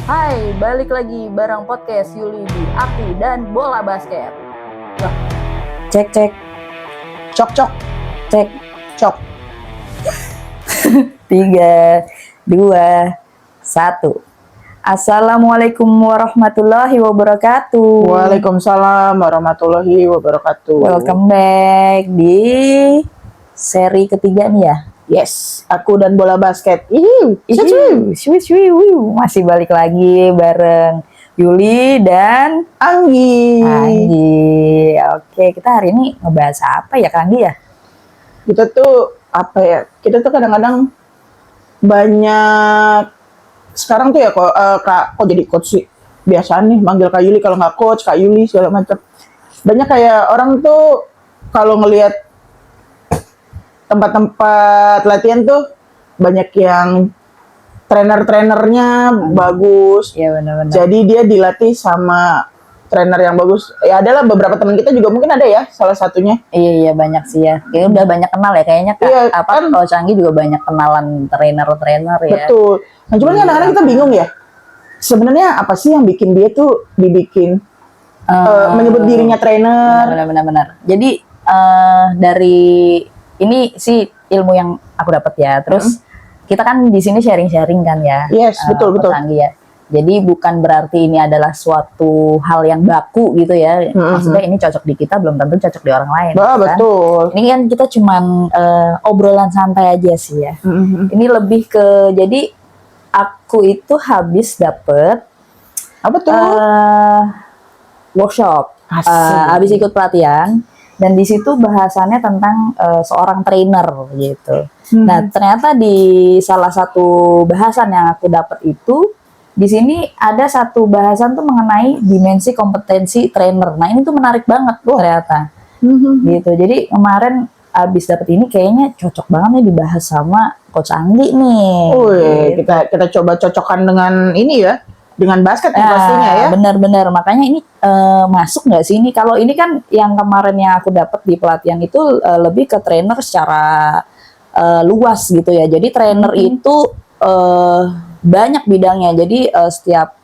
Hai, balik lagi bareng podcast Yuli di Aki dan Bola Basket. Cek cek Cok cok cek cok. 3, 2, 1. Assalamualaikum warahmatullahi wabarakatuh. Waalaikumsalam warahmatullahi wabarakatuh. Welcome back di seri ketiga nih ya. Yes, aku dan bola basket. Masih balik lagi bareng Yuli dan Anggi. Anggi. Oke, kita hari ini ngebahas apa ya Kak Anggi ya? Kita tuh apa ya? Kita tuh kadang-kadang banyak sekarang tuh ya kok jadi coach sih. Biasanya nih manggil Kak Yuli, kalau nggak coach Kak Yuli segala macam. Banyak kayak orang tuh kalau ngelihat tempat-tempat latihan tuh banyak yang trainer-trainernya bagus. Iya benar-benar. Jadi dia dilatih sama trainer yang bagus. Ya adalah beberapa teman kita juga mungkin ada ya salah satunya. Iya banyak sih ya. Kayaknya udah banyak kenal ya kayaknya Kak. Iya, Kan Coach Anggi juga banyak kenalan trainer-trainer ya. Betul. Nah cuman kadang-kadang kita bingung ya. Sebenarnya apa sih yang bikin dia tuh dibikin menyebut dirinya trainer? Benar. Jadi dari ini sih ilmu yang aku dapat ya. Terus kita kan di sini sharing-sharing kan ya. Yes, betul. Coach Anggi ya. Jadi bukan berarti ini adalah suatu hal yang baku gitu ya. Maksudnya ini cocok di kita belum tentu cocok di orang lain. Bah, kan? betul. Ini kan kita cuman obrolan santai aja sih ya. Ini lebih ke jadi aku itu habis dapet Apa tuh? workshop, Asik. habis ikut pelatihan dan di situ bahasannya tentang seorang trainer gitu. Nah ternyata di salah satu bahasan yang aku dapat itu di sini ada satu bahasan tuh mengenai dimensi kompetensi trainer. Nah ini tuh menarik banget ternyata, gitu. Jadi kemarin habis dapet ini kayaknya cocok banget nih dibahas sama Coach Anggi nih. Wih, kita coba cocokkan dengan ini ya, dengan basket pastinya ya. Benar-benar, makanya ini masuk nggak sih ini? Kalau ini kan yang kemarin yang aku dapat di pelatihan itu lebih ke trainer secara luas gitu ya. Jadi trainer itu banyak bidangnya. Jadi setiap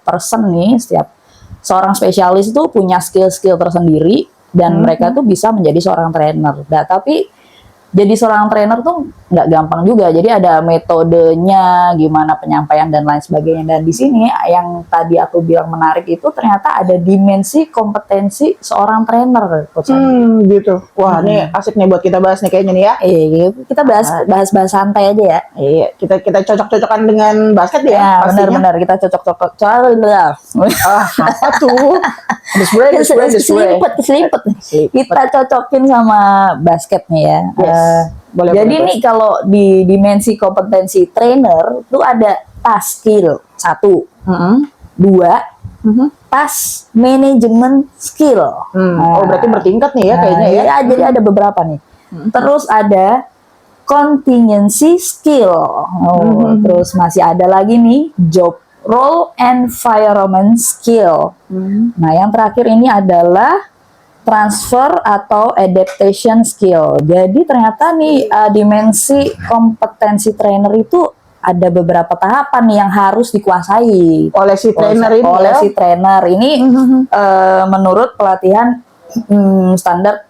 person nih, setiap seorang spesialis itu punya skill-skill tersendiri dan mereka tuh bisa menjadi seorang trainer. Nah, tapi jadi seorang trainer tuh nggak gampang juga. Jadi ada metodenya, gimana penyampaian dan lain sebagainya. Dan di sini yang tadi aku bilang menarik itu ternyata ada dimensi kompetensi seorang trainer, Coach Anggi. Gitu. Wah, nih asik nih buat kita bahas nih kayaknya nih ya. Iya, kita bahas santai aja ya. Iya, kita cocok-cocokan dengan basket ya. Ya, pastinya. benar-benar kita cocok-cocok. Soalnya Apa tuh? keselimpet. Kita cocokin sama basket nih ya. Boleh, Jadi boleh. nih kalau di dimensi kompetensi trainer tuh ada task skill 1, 2, task management skill. Oh, berarti bertingkat nih ya kayaknya ya. Iya, jadi ada beberapa nih. Terus ada contingency skill. Terus masih ada lagi nih job role environment skill. Nah, yang terakhir ini adalah transfer atau adaptation skill. Jadi ternyata nih dimensi kompetensi trainer itu ada beberapa tahapan nih yang harus dikuasai Oleh si trainer ini oleh ya. si trainer ini menurut pelatihan standar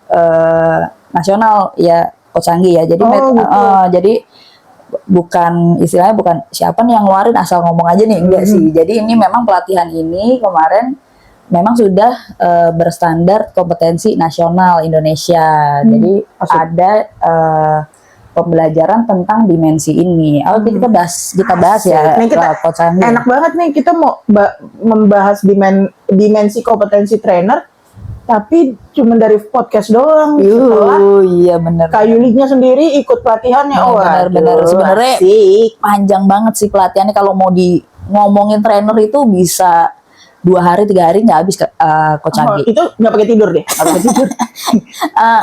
nasional ya Coach Anggi ya. Jadi jadi bukan istilahnya bukan siapa nih yang ngeluarin asal ngomong aja nih, enggak sih. Jadi ini memang pelatihan ini kemarin memang sudah berstandar kompetensi nasional Indonesia. Jadi ada pembelajaran tentang dimensi ini. Oke, kita bahas ya. Nih kita Coach Anggi. enak banget nih kita mau membahas dimensi kompetensi trainer, tapi cuma dari podcast doang. Setelah Iya benar. Kak Yulinya sendiri ikut pelatihannya. Benar. Sebenarnya asik. panjang banget sih pelatihannya. Kalau mau di ngomongin trainer itu bisa 2 hari 3 hari nggak habis Coach Anggi. Itu nggak pakai tidur deh. Nggak pakai tidur.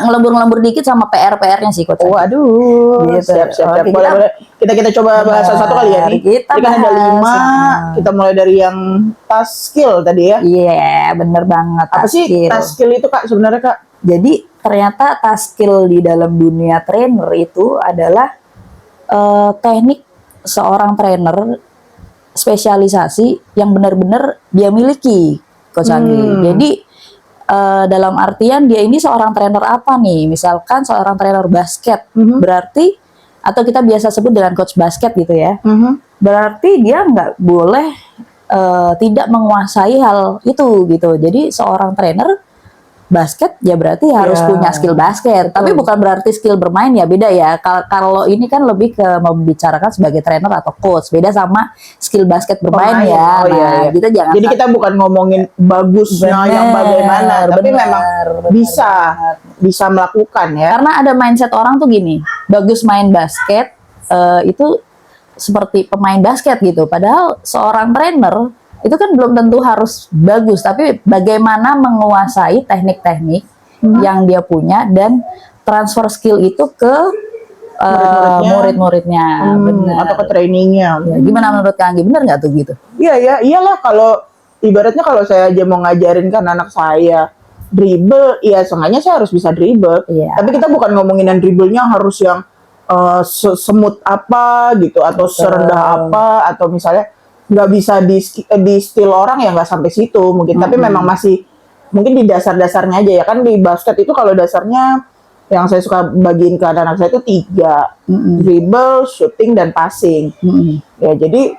Ngelembur dikit sama PR-nya sih Coach Anggi. Waduh, Gitu. siap. Oke, Boleh. Kita coba bahas satu kali ya nih. Kita Jadi kan ada bahas. 5. Kita mulai dari yang task skill tadi ya. Iya, bener banget. Apa sih task skill itu Kak sebenarnya Kak? Jadi ternyata task skill di dalam dunia trainer itu adalah teknik seorang trainer spesialisasi yang benar-benar dia miliki, Coach Anggi. Jadi dalam artian dia ini seorang trainer apa nih? Misalkan seorang trainer basket, berarti atau kita biasa sebut dengan coach basket gitu ya. Berarti dia nggak boleh tidak menguasai hal itu gitu. Jadi seorang trainer basket ya berarti harus punya skill basket. Tapi bukan berarti skill bermain ya, beda ya. Kalau ini kan lebih ke membicarakan sebagai trainer atau coach. Beda sama skill basket bermain ya. Oh, iya. Kita jangan. Jadi kita bukan ngomongin bagusnya yang bagaimana, tapi memang bisa melakukan ya. Karena ada mindset orang tuh gini, bagus main basket itu seperti pemain basket gitu. Padahal seorang trainer itu kan belum tentu harus bagus, tapi bagaimana menguasai teknik-teknik yang dia punya dan transfer skill itu ke murid-muridnya, atau ke trainingnya. Ya, gimana menurut Kang Anggi, bener nggak tuh gitu? Iya, iyalah, kalau ibaratnya kalau saya aja mau ngajarin kan anak saya dribble, ya seenggaknya saya harus bisa dribble. Tapi kita bukan ngomongin yang dribblenya harus yang semut apa gitu, atau serendah apa, atau misalnya nggak bisa di steal orang ya, nggak sampai situ mungkin. Tapi memang masih mungkin di dasar-dasarnya aja ya kan. Di basket itu kalau dasarnya yang saya suka bagiin ke anak-anak saya itu 3, dribble, shooting, dan passing. Ya jadi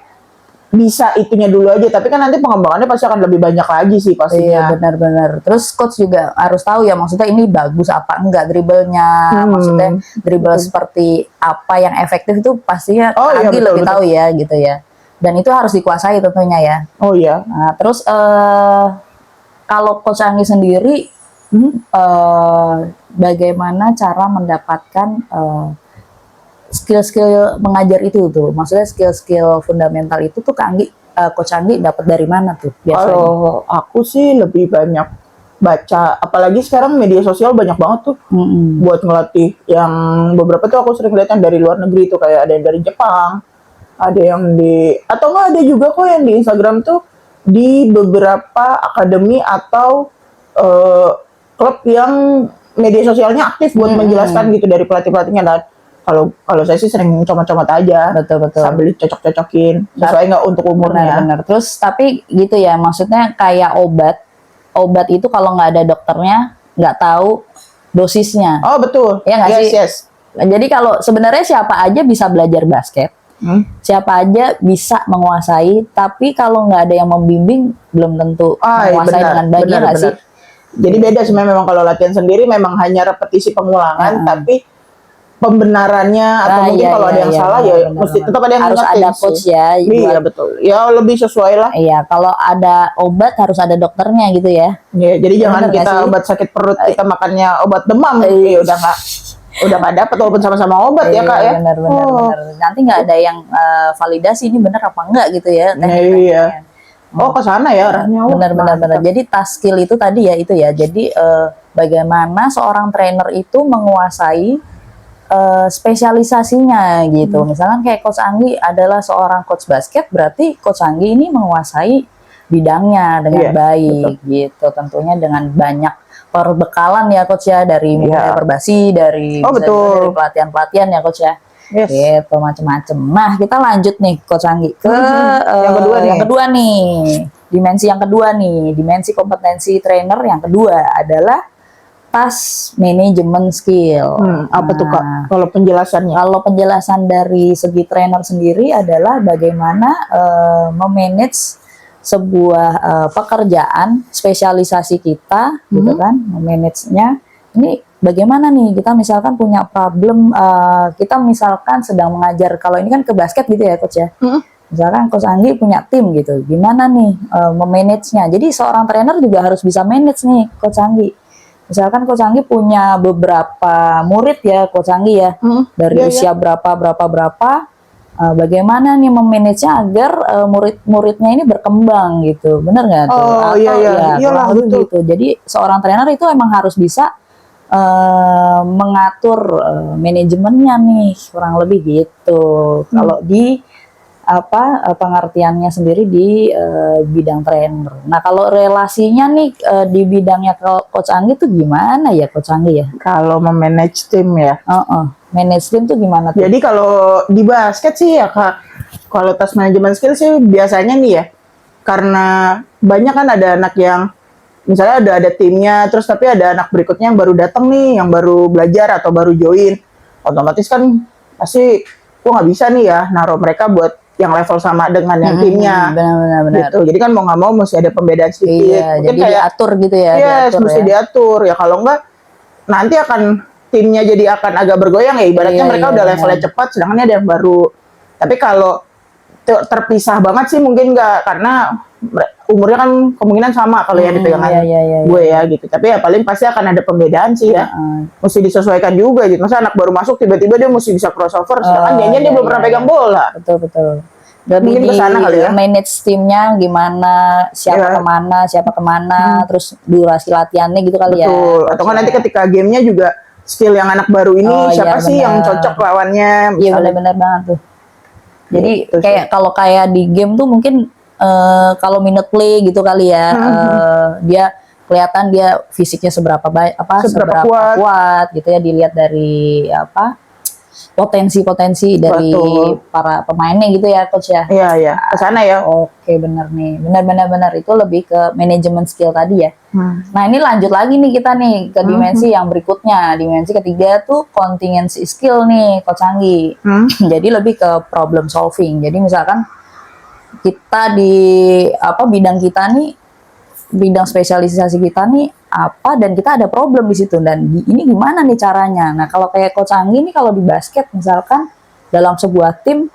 bisa itunya dulu aja, tapi kan nanti pengembangannya pasti akan lebih banyak lagi sih pastinya. Iya, benar-benar. Terus coach juga harus tahu ya, maksudnya ini bagus apa enggak dribblenya, maksudnya dribble seperti apa yang efektif itu pastinya Anggi lebih tahu ya gitu ya. Dan itu harus dikuasai tentunya ya. Oh iya. Nah, terus kalau Coach Anggi sendiri, bagaimana cara mendapatkan skill-skill mengajar itu tuh? Maksudnya skill-skill fundamental itu tuh Coach Anggi dapat dari mana tuh biasanya? Kalau aku sih lebih banyak baca, apalagi sekarang media sosial banyak banget tuh buat ngelatih. Yang beberapa tuh aku sering lihat yang dari luar negeri tuh, kayak ada yang dari Jepang, ada yang atau nggak ada juga kok yang di Instagram tuh, di beberapa akademi atau klub yang media sosialnya aktif buat menjelaskan gitu dari pelatih-pelatihnya. Dan kalau saya sih sering comot-comot aja, betul sambil cocok-cocokin sesuai nggak untuk umurnya. Benar. Terus tapi gitu ya, maksudnya kayak obat itu kalau nggak ada dokternya nggak tahu dosisnya. Oh betul. Ya nggak sih? Yes. Jadi kalau sebenarnya siapa aja bisa belajar basket. Siapa aja bisa menguasai, tapi kalau nggak ada yang membimbing belum tentu menguasai dengan baik, nggak sih? Jadi beda sih memang kalau latihan sendiri memang hanya repetisi pengulangan, tapi pembenarannya atau mungkin kalau ada yang salah ya mesti tetap ada yang harus ada coach ya. Iya betul. Ya lebih sesuai lah. Iya, kalau ada obat harus ada dokternya gitu ya. Iya, jadi jangan kita obat sakit perut kita makannya obat demam, udah nggak dapat walaupun sama-sama obat ya Kak ya. Benar. Nanti nggak ada yang validasi ini benar apa enggak gitu ya. Iya. Oh ke sana ya arahnya. Benar. Jadi task skill itu tadi ya itu ya. Jadi bagaimana seorang trainer itu menguasai spesialisasinya gitu. Misalkan kayak Coach Anggi adalah seorang coach basket, berarti Coach Anggi ini menguasai bidangnya dengan baik gitu. Tentunya dengan banyak perbekalan ya Coach ya, dari mulai perbasi, dari pelatihan-pelatihan ya Coach ya. Gitu macam-macam. Nah, kita lanjut nih Coach Anggi ke yang kedua nih. Dimensi yang kedua nih, dimensi kompetensi trainer yang kedua adalah task management skill. Apa tuh Kak? Kalau penjelasannya? Kalau penjelasan dari segi trainer sendiri adalah bagaimana memanage sebuah pekerjaan spesialisasi kita, gitu kan, memanagenya. Ini bagaimana nih kita misalkan punya problem, kita misalkan sedang mengajar, kalau ini kan ke basket gitu ya Coach ya. Misalkan Coach Anggi punya tim gitu, gimana nih memanagenya. Jadi seorang trainer juga harus bisa manage nih Coach Anggi. Misalkan Coach Anggi punya beberapa murid ya Coach Anggi ya, dari usia berapa, bagaimana nih memanagenya agar murid-muridnya ini berkembang gitu, bener nggak tuh? Oh iyalah gitu. Jadi seorang trainer itu emang harus bisa mengatur manajemennya nih, kurang lebih gitu. Kalau di pengertiannya sendiri di bidang trainer. Nah kalau relasinya nih di bidangnya Coach Anggi tuh gimana ya Coach Anggi ya? Kalau memanage tim ya? Manage tim tuh gimana tuh? Jadi kalau di basket sih ya Kak, kualitas manajemen skill sih biasanya nih ya, karena banyak kan ada anak yang misalnya udah ada timnya, terus tapi ada anak berikutnya yang baru datang nih, yang baru belajar atau baru join, otomatis kan pasti gua nggak bisa nih ya naruh mereka buat yang level sama dengan yang timnya. Benar. Gitu. Jadi kan mau nggak mau mesti ada pembedaan sedikit. Iya, Mungkin jadi kayak diatur gitu ya. yes, diatur mesti ya. diatur ya, kalau enggak nanti akan timnya jadi akan agak bergoyang ya, ibaratnya Iya, mereka iya, udah levelnya benar. cepat sedangkan ini ada yang baru. Tapi kalau terpisah banget sih mungkin enggak, karena umurnya kan kemungkinan sama kalau yang dipegangan iya. gue ya gitu. Tapi ya paling pasti akan ada pembedaan sih ya. Mesti disesuaikan juga gitu. Masa anak baru masuk tiba-tiba dia mesti bisa crossover sedangkan dia iya, belum pernah pegang bola. Betul. Lebih Mungkin di kesana kali ya. manage timnya gimana, siapa Iya. kemana, terus durasi latihannya gitu kali ya. Betul. Atau kan nanti ketika gamenya juga skill yang anak baru ini Oh, siapa iya, sih benar. yang cocok lawannya? Iya Misalnya. benar-benar banget tuh. Jadi Gitu sih. kayak kalau kayak di game tuh mungkin kalau minute play gitu kali ya, dia kelihatan dia fisiknya seberapa baik, Seberapa seberapa kuat. kuat gitu ya, dilihat dari potensi-potensi dari Betul. para pemainnya gitu ya coach ya. Iya. Kesana ya. Oke, benar nih. Benar itu lebih ke manajemen skill tadi ya. Hmm. Nah, ini lanjut lagi nih kita nih ke dimensi yang berikutnya. Dimensi ketiga tuh contingency skill nih, Coach Anggi. Jadi lebih ke problem solving. Jadi misalkan kita di bidang kita nih, bidang spesialisasi kita nih apa, dan kita ada problem di situ, dan ini gimana nih caranya. Nah, kalau kayak Coach Anggi nih, kalau di basket misalkan dalam sebuah tim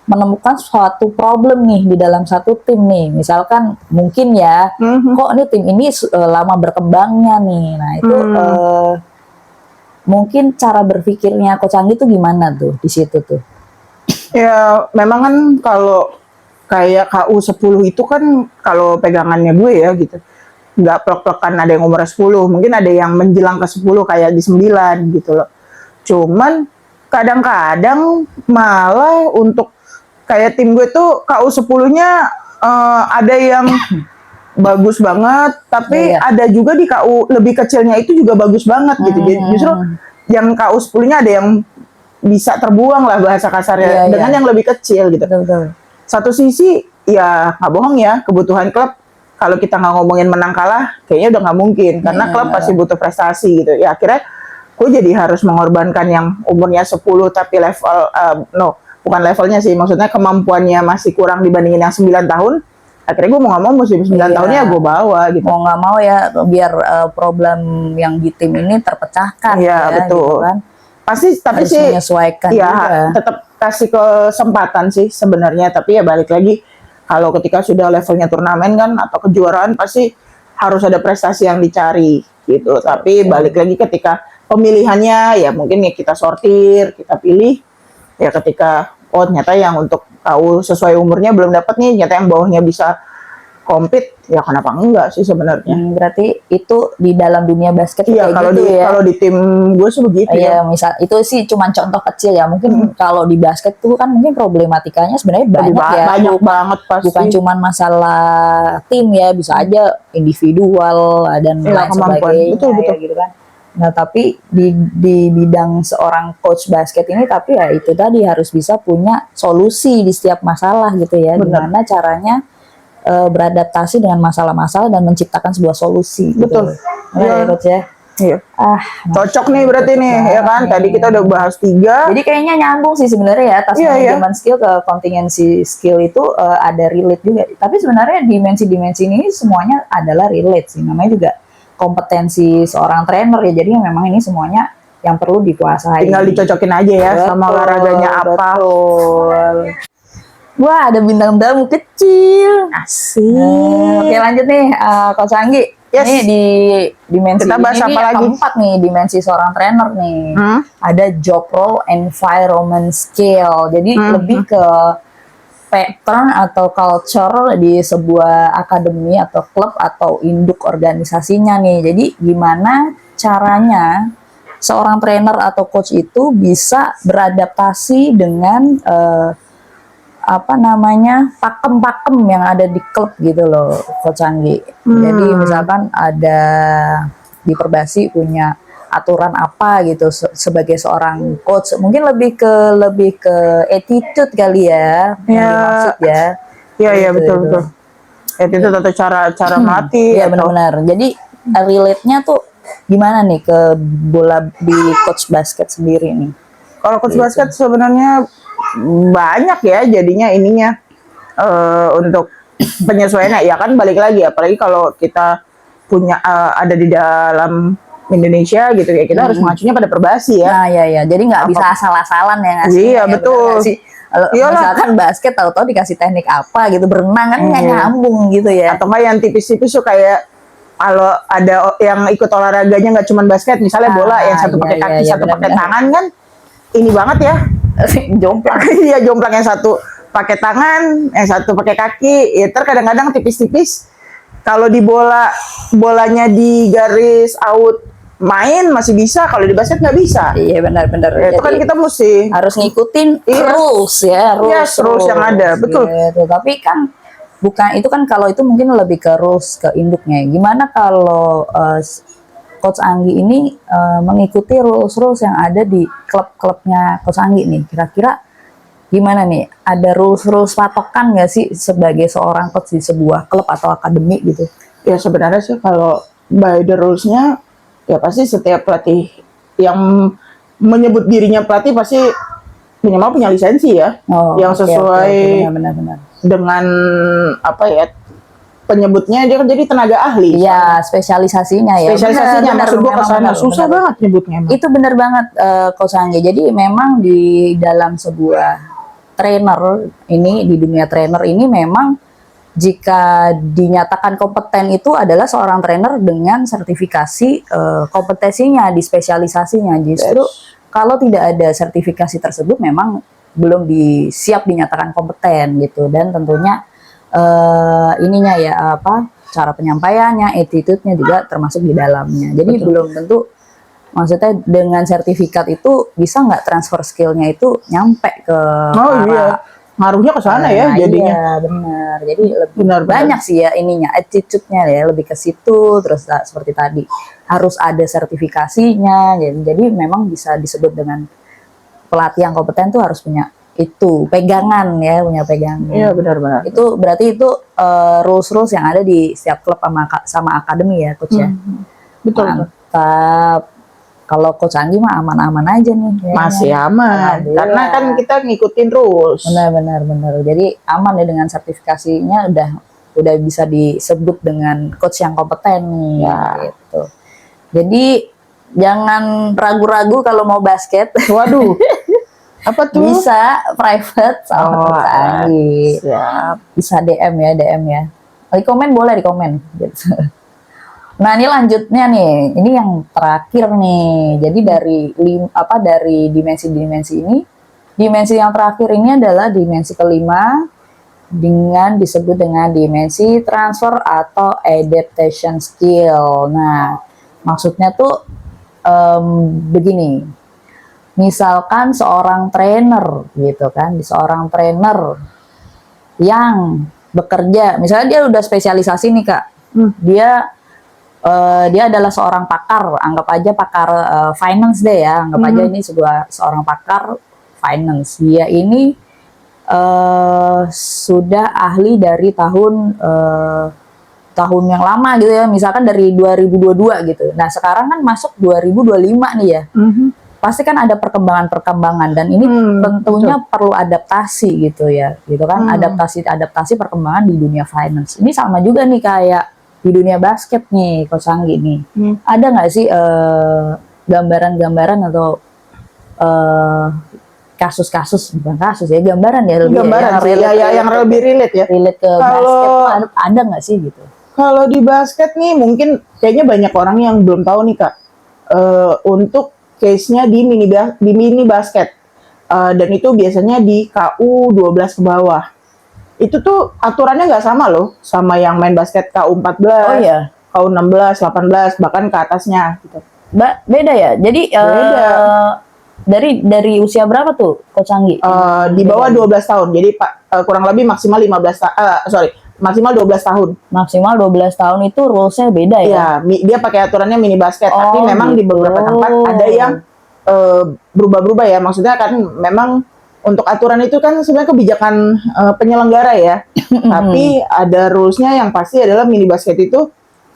menemukan suatu problem nih di dalam satu tim nih, misalkan mungkin ya kok nih tim ini lama berkembangnya nih. Nah, itu mungkin cara berpikirnya Coach Anggi tuh gimana tuh di situ tuh? Ya, memang kan kalau kayak KU10 itu kan kalau pegangannya gue ya gitu. Nggak plek-plekan ada yang umur 10, mungkin ada yang menjelang ke 10 kayak di 9 gitu loh. Cuman kadang-kadang malah untuk kayak tim gue tuh KU10-nya ada yang bagus banget, tapi ada juga di KU lebih kecilnya itu juga bagus banget gitu. Jadi justru yang KU10-nya ada yang bisa terbuang lah bahasa kasarnya dengan yang lebih kecil gitu. Betul. Satu sisi ya nggak bohong ya, kebutuhan klub kalau kita nggak ngomongin menang kalah kayaknya udah nggak mungkin, karena klub pasti butuh prestasi gitu ya. Akhirnya gue jadi harus mengorbankan yang umurnya 10 tapi level bukan levelnya sih, maksudnya kemampuannya masih kurang dibandingin yang 9 tahun. Akhirnya gue mau nggak mau musim 9 tahunnya gue bawa gitu. Mau nggak mau ya, biar problem yang di tim ini terpecahkan. Iya, betul. Gitu kan. Pasti tapi harus sih menyesuaikan ya juga. tetap kasih kesempatan sih sebenarnya, tapi ya balik lagi kalau ketika sudah levelnya turnamen kan atau kejuaraan pasti harus ada prestasi yang dicari gitu. Tapi balik lagi ketika pemilihannya ya mungkin ya kita sortir, kita pilih ya ketika ternyata yang untuk tahu sesuai umurnya belum dapat nih, ternyata yang bawahnya bisa compete, ya kenapa enggak sih sebenarnya. Berarti itu di dalam dunia basket Iya, kayak kalau gitu ya. Kalau di tim gue sih begitu ya. Misal itu sih cuma contoh kecil ya. Mungkin kalau di basket tuh kan mungkin problematikanya sebenarnya banyak ya. Banyak banget pasti. Bukan cuma masalah tim ya, bisa aja individual dan lain sebagainya. Betul. Gitu kan. Nah, tapi di bidang seorang coach basket ini, tapi ya itu tadi harus bisa punya solusi di setiap masalah gitu ya. Gimana caranya beradaptasi dengan masalah-masalah dan menciptakan sebuah solusi. Betul. Gitu. Ya, coach ya. Iya. Cocok nih berarti nih, ya kan? Tadi kita udah bahas 3. Jadi kayaknya nyambung sih sebenarnya ya, tas manajemen skill ke contingency skill itu ada relate juga. Tapi sebenarnya dimensi-dimensi ini semuanya adalah relate sih. Namanya juga kompetensi seorang trainer ya. Jadi memang ini semuanya yang perlu dikuasai. Tinggal dicocokin aja ya sama olahraganya apa. Betul. Wah, ada bintang tamu kecil. Asik. Oke, lanjut nih, Coach Anggi. Yes. Ini di dimensi kita bahas ini apa lagi? Keempat nih, dimensi seorang trainer nih. Ada job role environment skill. Jadi lebih ke pattern atau culture di sebuah akademi atau klub atau induk organisasinya nih. Jadi gimana caranya seorang trainer atau coach itu bisa beradaptasi dengan pakem-pakem yang ada di klub gitu loh, Coach Anggi. Jadi misalkan ada di Perbasi punya aturan apa gitu sebagai seorang coach. Mungkin lebih ke attitude kali ya, yang dimaksud ya. Iya Gitu, betul gitu. betul. Itu atau cara melatih. Iya atau- benar-benar. Jadi relate-nya tuh gimana nih ke bola di coach basket sendiri nih? Kalau coach Gitu. basket sebenarnya banyak ya jadinya ininya untuk penyesuaiannya. Ya kan balik lagi, apalagi kalau kita punya ada di dalam Indonesia gitu ya, kita harus mengacunya pada perbasi ya. Nah, ya. Jadi nggak bisa asal-asalan ya ngasihnya. Iya, ya, bener betul. nggak sih? Kalau Iyalah. misalkan basket tahu-tahu dikasih teknik apa gitu, berenang kan nggak Iya. nyambung gitu ya. Atau nggak yang tipis-tipis tuh kayak kalau ada yang ikut olahraganya nggak cuma basket, misalnya bola yang satu iya, pakai iya, kaki, iya, satu pakai benar-benar. tangan kan ini banget ya. Jomplang. Iya, jomplang yang satu pakai tangan, yang satu pakai kaki. Ya kadang-kadang tipis-tipis. Kalau di bolanya di garis out main masih bisa, kalau di basket nggak bisa. Iya benar-benar. Ya, itu kan Jadi kita mesti harus ngikutin Iya. rules ya, rules yang ada, betul. Gitu. Tapi kan bukan itu kan, kalau itu mungkin lebih ke rules, ke induknya. Gimana kalau Coach Anggi ini mengikuti rules yang ada di klub-klubnya Coach Anggi nih? Kira-kira gimana nih? Ada rules patokan nggak sih sebagai seorang coach di sebuah klub atau akademi gitu? Ya sebenarnya sih kalau by the rules-nya ya pasti setiap pelatih yang menyebut dirinya pelatih pasti minimal punya lisensi ya, yang oke, sesuai oke. Benar-benar. dengan apa ya penyebutnya, dia kan jadi tenaga ahli. Iya, spesialisasinya ya. Spesialisasinya Benar, maksud gua memang kesana benar, susah benar. banget nyebutnya emang. Itu benar banget Coach Anggi. Jadi memang di dalam sebuah trainer ini, di dunia trainer ini memang jika dinyatakan kompeten itu adalah seorang trainer dengan sertifikasi kompetensinya di spesialisasinya. Justru kalau tidak ada sertifikasi tersebut memang belum siap dinyatakan kompeten gitu. Dan tentunya ininya ya cara penyampaiannya, attitude-nya juga termasuk di dalamnya. Jadi belum tentu, maksudnya dengan sertifikat itu bisa nggak transfer skill-nya itu nyampe ke Iya, ngaruhnya ke sana ya jadinya. Iya benar. Jadi lebih Benar. banyak sih ya ininya, attitude-nya ya lebih ke situ. Terus seperti tadi harus ada sertifikasinya. Jadi memang bisa disebut dengan pelatih yang kompeten tuh harus punya itu pegangan ya, punya pegangan. Iya benar-benar. Itu berarti itu rules yang ada di setiap klub sama akademi ya coach ya. Betul. Mantap. Kalau Coach Anggi mah aman-aman aja nih kayaknya. Masih aman Alhamdulillah. karena kan kita ngikutin rules. Benar. Jadi aman ya, dengan sertifikasinya udah bisa disebut dengan coach yang kompeten nih gitu. Jadi jangan ragu-ragu kalau mau basket. Waduh. Apa tuh? Bisa private sama Coach Anggi. Siap. Bisa DM ya. Di komen boleh di komen gitu. Nah ini lanjutnya nih, ini yang terakhir nih. Jadi dari dimensi-dimensi ini, dimensi yang terakhir ini adalah dimensi kelima dengan disebut dengan dimensi transfer atau adaptation skill. Nah maksudnya tuh begini, misalkan seorang trainer gitu kan, seorang trainer yang bekerja, misalnya dia udah spesialisasi nih kak, dia adalah seorang pakar, anggap aja pakar finance deh ya, anggap aja ini seorang pakar finance. Dia ini sudah ahli dari tahun yang lama gitu ya, misalkan dari 2022 gitu. Nah sekarang kan masuk 2025 nih ya, pasti kan ada perkembangan dan ini tentunya perlu adaptasi gitu ya, gitu kan, adaptasi perkembangan di dunia finance. Ini sama juga nih kayak di dunia basket nih, Coach Anggi nih. Ada nggak sih gambaran-gambaran atau kasus-kasus, bukan kasus ya, gambaran ya, lebih yang lebih relate ya. Relate ke basket tuh ada nggak sih gitu? Kalau di basket nih mungkin kayaknya banyak orang yang belum tahu nih kak, untuk case-nya di mini basket, dan itu biasanya di KU 12 ke bawah. Itu tuh aturannya nggak sama loh sama yang main basket KU 14, Oh iya. KU 16, 18, bahkan ke atasnya gitu. Beda ya? Jadi Beda. Dari usia berapa tuh Coach Anggi? Di bawah 12 tahun. Jadi kurang lebih maksimal maksimal 12 tahun. Maksimal 12 tahun itu rulesnya beda ya? Iya, dia pakai aturannya mini basket, tapi memang di gitu. beberapa tempat ada yang berubah-berubah ya. Maksudnya kan memang untuk aturan itu kan sebenarnya kebijakan penyelenggara ya. Tapi ada rulesnya yang pasti adalah mini basket itu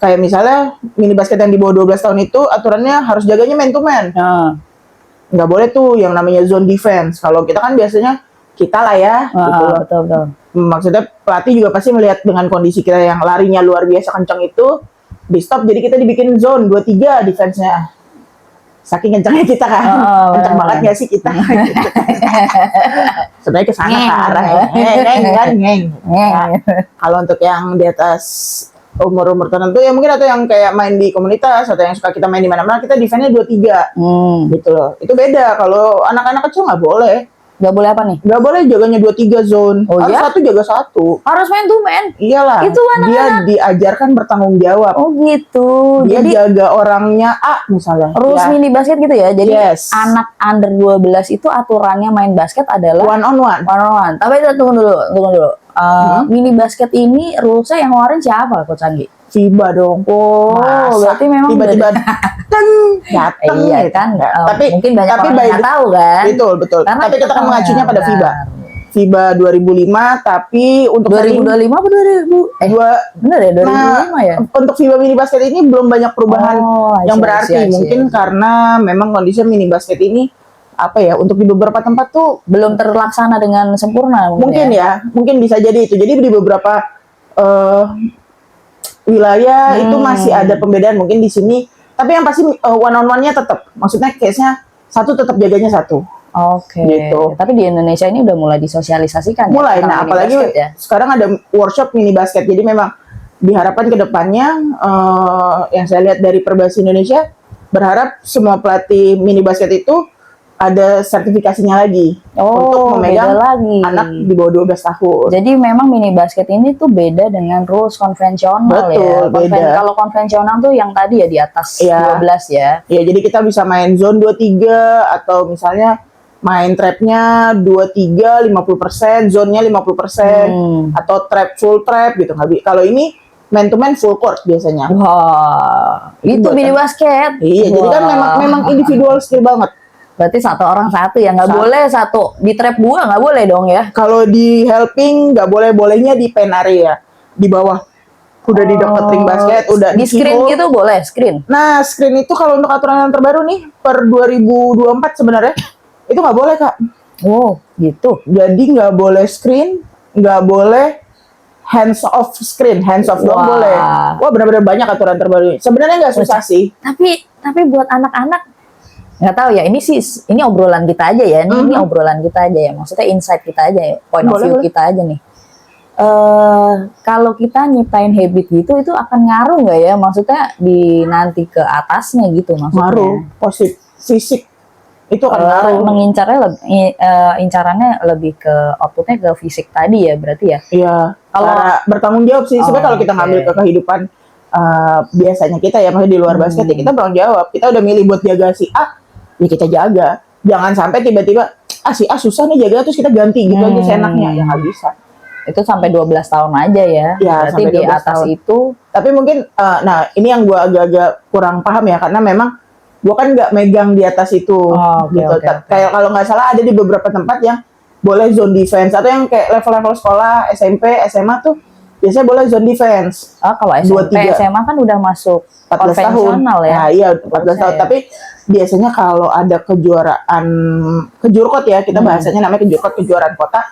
kayak misalnya mini basket yang di bawah 12 tahun itu aturannya harus jaganya man to man. Nggak boleh tuh yang namanya zone defense. Kalau kita kan biasanya kita lah ya, gitu. Betul. Maksudnya pelatih juga pasti melihat dengan kondisi kita yang larinya luar biasa kencang itu, di stop, jadi kita dibikin zone 2-3 defense-nya. Saking kencangnya kita kan, kencang banget nggak sih kita? Sebenarnya ke sana ke arah ngeng. Kalau untuk yang di atas umur-umur tertentu ya mungkin atau yang kayak main di komunitas atau yang suka kita main di mana-mana, kita defense-nya 2-3 gitu loh. Itu beda. Kalau anak-anak kecil nggak boleh. Nggak boleh apa nih? Nggak boleh jaganya 2-3 zone. Oh, harus ya? satu jaga satu. Harus man to man? Iyalah. Itu dia diajarkan bertanggung jawab. Oh gitu. Dia Jadi jaga orangnya A misalnya. rules Ya. mini basket gitu ya. Jadi Yes. anak under 12 itu aturannya main basket adalah One on one. one on one. Tapi tunggu dulu. Mini basket ini rulesnya yang ngeluarin siapa, Coach Anggi? FIBA dong. Oh, Masa berarti memang tiba-tiba udah- datang iya gitu. kan. Tapi mungkin banyak tapi orang by nggak tahu kan. Betul. Karena Tapi kita kan tahu mengacunya pada FIBA. FIBA 2005, tapi untuk 2025 apa 2000? Bener ya 2005 ya? Untuk FIBA mini basket ini belum banyak perubahan yang berarti. Mungkin karena memang kondisi mini basket ini apa ya, untuk di beberapa tempat tuh Belum terlaksana dengan sempurna mungkin ya, mungkin bisa jadi itu. Jadi di beberapa wilayah itu masih ada pembedaan mungkin di sini. Tapi yang pasti one on one-nya tetap. Maksudnya case-nya satu tetap jaganya satu. Oke. Gitu. Tapi di Indonesia ini udah mulai disosialisasikan Mulai. ya, tentang Nah, mini apalagi basket ya. sekarang ada workshop mini basket. Jadi memang diharapkan ke depannya yang saya lihat dari Perbasi Indonesia berharap semua pelatih mini basket itu ada sertifikasinya lagi untuk memegang beda lagi. anak di bawah 12 tahun. Jadi memang mini basket ini tuh beda dengan rules konvensional. Betul, ya. beda. Kalau konvensional tuh yang tadi ya di atas Iya. 12 ya. Ya, jadi kita bisa main zone 23 atau misalnya main trapnya 23 50%, zone-nya 50%, atau trap full trap gitu. Kalau ini man to man full court biasanya. Wah, itu buat mini basket. Iya, jadi kan Wah. memang individual skill banget. Berarti satu orang satu ya, nggak boleh satu di trap 2 nggak boleh dong ya. Kalau di helping nggak bolehnya di pen area di bawah. Udah di dekat ring basket, udah di screen keyhole. gitu boleh screen. Nah, screen itu kalau untuk aturan yang terbaru nih per 2024 sebenarnya itu nggak boleh, Kak. Oh, gitu. Jadi nggak boleh screen, nggak boleh hands off screen, hands off doang Wah. boleh. Wah, benar-benar banyak aturan terbaru. Sebenarnya nggak susah sih. Tapi buat anak-anak nggak tahu ya, ini obrolan kita aja ya, ini obrolan kita aja ya, maksudnya insight kita aja ya, point of view kita aja nih. Kalau kita nyiptain habit gitu, itu akan ngaruh nggak ya, maksudnya di nanti ke atasnya gitu maksudnya. Ngaruh, positif fisik itu akan ngaruh. Incarannya lebih ke outputnya ke fisik tadi ya, berarti ya. Iya. Kalau bertanggung jawab sih, sebenarnya kalau kita ngambil ke kehidupan biasanya kita ya, maksudnya di luar basket ya kita bertanggung jawab. Kita udah milih buat jaga si A, ya kita jaga. Jangan sampai tiba-tiba si A susah nih jaga terus kita ganti gitu aja seenaknya, ya nggak bisa. Itu sampai 12 tahun aja ya. Ya, Berarti sampai di 12 atas tahun. itu Tapi mungkin, nah ini yang gue agak-agak kurang paham ya, karena memang gue kan nggak megang di atas itu, oke, gitu. oke. Kayak kalau nggak salah ada di beberapa tempat yang boleh zone defense, atau yang kayak level-level sekolah, SMP, SMA tuh biasanya boleh zone defense. kalau SMP, 23. SMA kan udah masuk 14 tahun. konvensional ya. Nah, iya 14 tahun. Ya. Tapi biasanya kalau ada kejuaraan kejurkot ya, kita bahasanya namanya kejurkot, kejuaraan kota,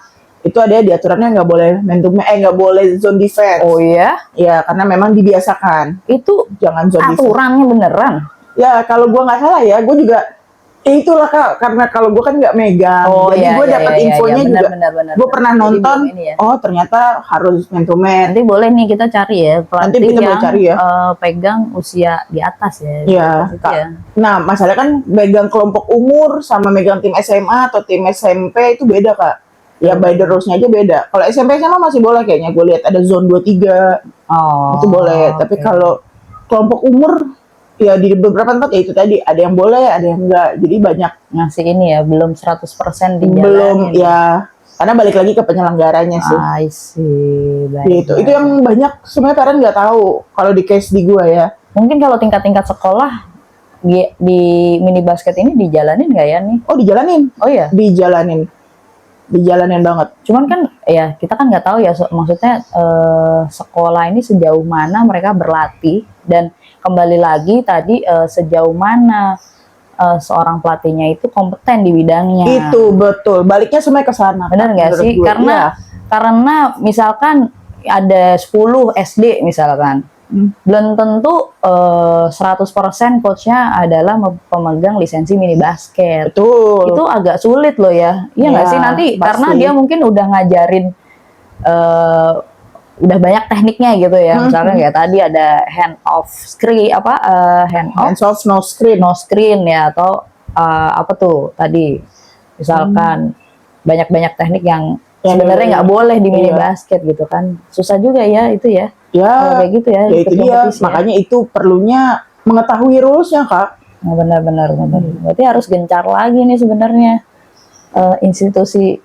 itu ada di aturannya nggak boleh nggak boleh zone defense. Oh iya? Ya, karena memang dibiasakan. Itu Jangan zone defense. aturannya beneran? Ya, kalau gua nggak salah ya, gue juga itulah Kak, karena kalau gue kan nggak megang, jadi gue dapat infonya juga. Bener. Gue pernah Jadi nonton, belum ini ya. oh ternyata harus man to man. Nanti boleh nih kita cari ya pelatih Nanti kita boleh yang cari ya. pegang usia di atas ya. Iya, Di atas itu Kak. ya. Nah, masalah kan megang kelompok umur sama megang tim SMA atau tim SMP itu beda, Kak. Ya, by the rules-nya aja beda. Kalau SMP SMA masih boleh kayaknya. Gue lihat ada zone 23. Oh. Itu boleh. Tapi oke. kalau kelompok umur, ya di beberapa tempat ya itu tadi. Ada yang boleh, ada yang enggak. Jadi banyak. Ngasih ini ya belum 100% dijalanin. Belum, ya. Karena balik lagi ke penyelenggaranya sih. I see. Baik, Gitu. baik. Itu yang banyak sebenarnya parent nggak tahu kalau di case di gua ya. Mungkin kalau tingkat-tingkat sekolah di mini basket ini dijalanin nggak ya nih? Oh, dijalanin. Oh iya. Dijalanin banget. Cuman kan ya kita kan nggak tahu ya maksudnya sekolah ini sejauh mana mereka berlatih dan kembali lagi tadi sejauh mana seorang pelatihnya itu kompeten di bidangnya. Itu betul. Baliknya semuanya ke sana. Bener nggak menurut sih? gue. Karena Iya. karena misalkan ada 10 SD misalkan, belum tentu 100% coachnya adalah pemegang lisensi mini basket. Betul. Itu agak sulit loh ya. Iya nggak Ya, sih nanti pasti. karena dia mungkin udah ngajarin udah banyak tekniknya gitu ya. Misalnya kayak tadi ada hand off screen hand off hands off no screen. no screen ya atau apa tuh tadi misalkan banyak-banyak teknik yang sebenarnya nggak boleh di mini Iya. basket gitu kan. Susah juga ya itu ya. Ya, Kalau kayak gitu ya. ya ikut itu dia. kompetisi ya. Makanya itu perlunya mengetahui rules-nya, Kak. Nah, benar-benar. Berarti harus gencar lagi nih sebenarnya institusi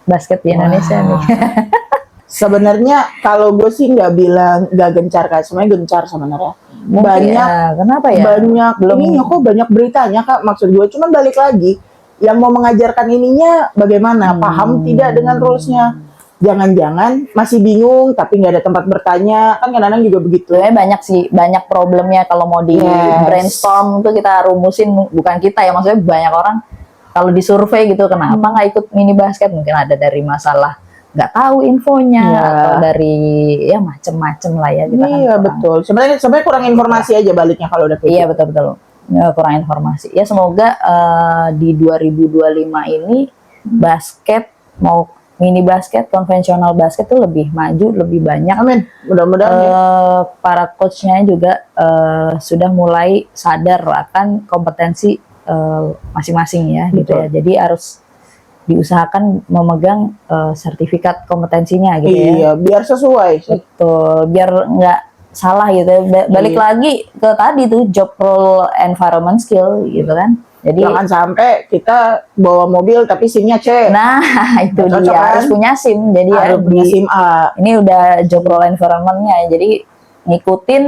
basket di Indonesia nih. Sebenarnya kalau gue sih nggak bilang nggak gencar, Kak. Sebenarnya gencar sebenarnya. Mungkin Banyak ya, kenapa ya? banyak Belum- ininya kok, banyak beritanya, Kak. Maksud gue cuman balik lagi yang mau mengajarkan ininya bagaimana, paham tidak dengan rules-nya. Jangan-jangan masih bingung tapi nggak ada tempat bertanya, kan kadang-kadang juga begitu. Sebenarnya banyak sih, banyak problemnya kalau mau di Yes. brainstorm tuh kita rumusin, bukan kita ya, maksudnya banyak orang kalau disurvei gitu kenapa nggak ikut mini basket, mungkin ada dari masalah nggak tahu infonya Iya. atau dari ya macem-macem lah ya kita kan Iya kurang- betul. Sebenarnya kurang informasi aja baliknya kalau udah kayak Iya gitu. betul-betul. Ya, kurang informasi. Ya semoga di 2025 ini basket mau mini basket, konvensional basket tuh lebih maju, lebih banyak. Amin. Mudah-mudahan ya. Para coachnya juga sudah mulai sadar akan kompetensi masing-masing ya, gitu ya. Jadi harus diusahakan memegang sertifikat kompetensinya gitu ya. Iya, biar sesuai. Betul, biar nggak salah gitu ya. Balik Iya. lagi ke tadi tuh job role environment skill gitu kan. Jadi Jangan sampai kita bawa mobil tapi SIM-nya C. nah itu Cocok, dia kan? harus punya SIM. Jadi ya Harus punya SIM A. ini udah job role environment-nya. Jadi ngikutin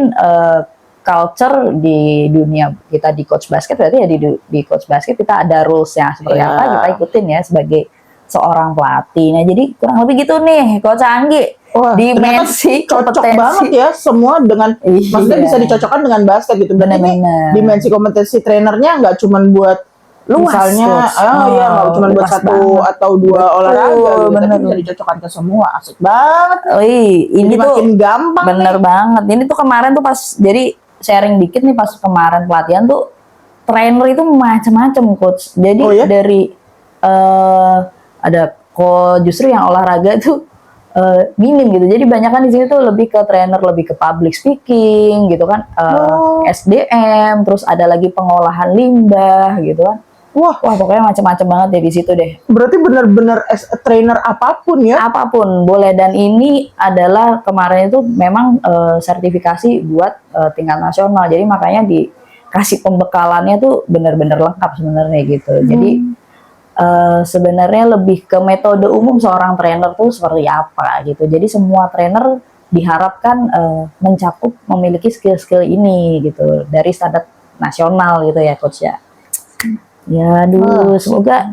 culture di dunia kita di coach basket, berarti ya di coach basket kita ada rules-nya seperti Iya. apa kita ikutin ya sebagai seorang pelatih. Nah jadi kurang lebih gitu nih Coach Anggi. Wah, Dimensi ternyata cocok kompetensi. banget ya semua dengan Iya. maksudnya bisa dicocokkan dengan basket gitu. Berarti ini Benar-benar. dimensi kompetensi trainernya nggak cuma buat Luas, misalnya Coach. iya nggak cuma buat luas satu banget. atau dua Betul, olahraga gitu, bener. tapi bisa dicocokkan ke semua. Asik banget. Ini Jadi tuh makin gampang bener nih. banget. Ini tuh kemarin tuh pas jadi sharing dikit nih pas kemarin pelatihan tuh trainer itu macam-macam coach. Jadi Oh, ya? dari ada kok justru yang olahraga tuh minim gitu. Jadi banyak kan di sini tuh lebih ke trainer, lebih ke public speaking gitu kan, Oh. SDM, terus ada lagi pengolahan limbah gitu kan. Wah, Wah pokoknya macam-macam banget deh di situ deh. berarti benar-benar as a trainer apapun ya. Apapun boleh, dan ini adalah kemarin itu memang sertifikasi buat tingkat nasional, jadi makanya dikasih pembekalannya tuh benar-benar lengkap sebenarnya gitu. Jadi sebenarnya lebih ke metode umum seorang trainer tuh seperti apa gitu. Jadi semua trainer diharapkan mencakup memiliki skill-skill ini gitu dari standar nasional gitu ya coach ya. Ya, aduh, semoga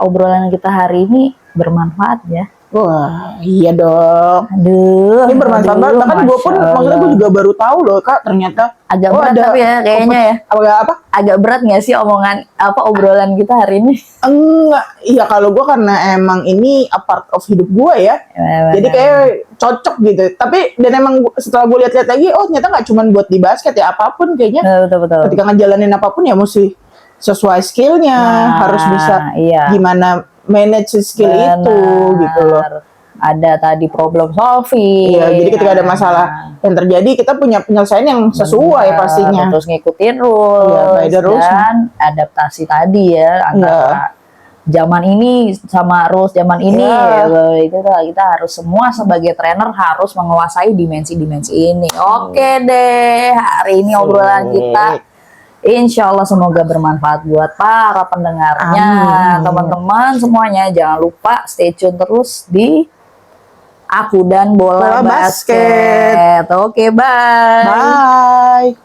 obrolan kita hari ini bermanfaat ya. Wah, iya dong. Aduh, Ini bermanfaat banget. Bahkan gue pun, Masya maksudnya gue Allah. juga baru tahu loh Kak, ternyata Agak oh, berat ada tapi ya kayaknya ya. apa? Agak berat nggak sih omongan obrolan kita hari ini? Enggak, iya kalau gue karena emang ini a part of hidup gue ya. Jadi kayak cocok gitu. Tapi dan emang setelah gue lihat-lihat lagi, oh ternyata nggak cuma buat di basket ya, apapun kayaknya. Betul. Ketika ngejalanin apapun ya mesti sesuai skillnya, harus bisa iya. gimana manage skill itu gitu loh. Ada tadi problem solving. Iya, jadi ketika ada masalah yang terjadi kita punya penyelesaian yang sesuai Benar, pastinya. terus ngikutin rules, Iya, by the rules. dan adaptasi tadi ya antara zaman ini sama rules zaman ini. Iya. Itu tuh kita harus semua sebagai trainer harus menguasai dimensi-dimensi ini. Oke deh, hari ini obrolan kita Insya Allah semoga bermanfaat buat para pendengarnya, Amin. teman-teman semuanya. Jangan lupa stay tune terus di Aku dan Bola Bola Basket. Basket. Oke, bye. Bye.